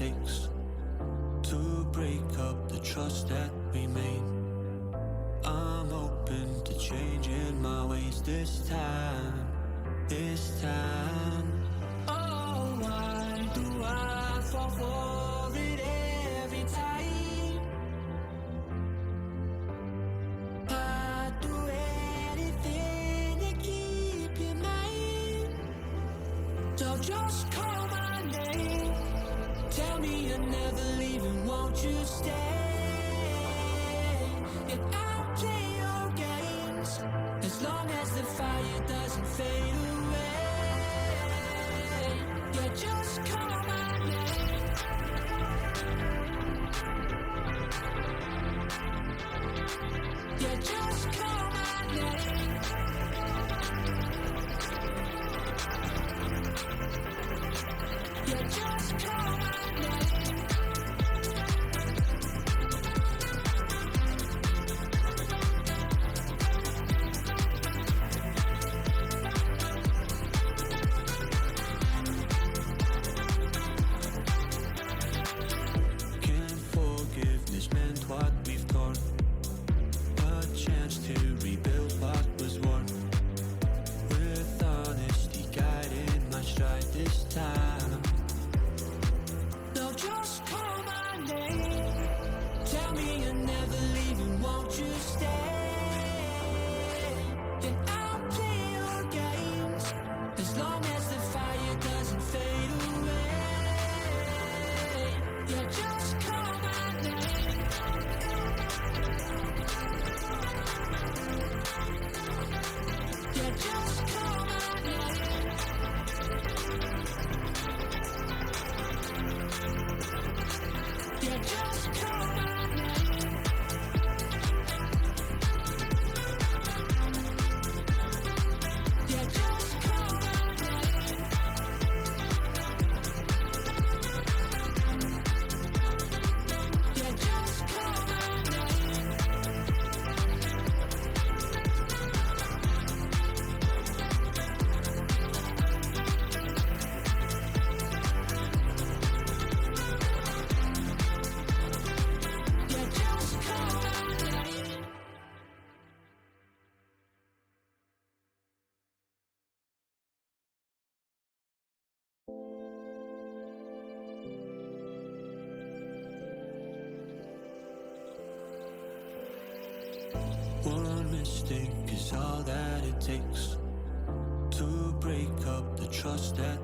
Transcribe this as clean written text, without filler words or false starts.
takes to break up the trust that we made. I'm open to changing my ways this time, this time. Oh, why do I fall for it every time? I'd do anything to keep you mine. So just call my name, tell me you're never leaving, won't you stay? And I'll play your games as long as the fire doesn't fade away. Yeah, just call my name. Yeah, just call my name. Yeah, just call my name. Can forgiveness mend what we've torn? A chance to rebuild what was worn. With honesty guiding my stride this time. No, just call my name, tell me you're never leaving, won't you stay? And I'll play your games as long as the fire doesn't fade away. Yeah, just call my name. Yeah, just call my name. Yeah, just call my name. Yeah, just call my name. Yeah, just call my name. Yeah, just call my name. One mistake is all that it takes to break up the trust that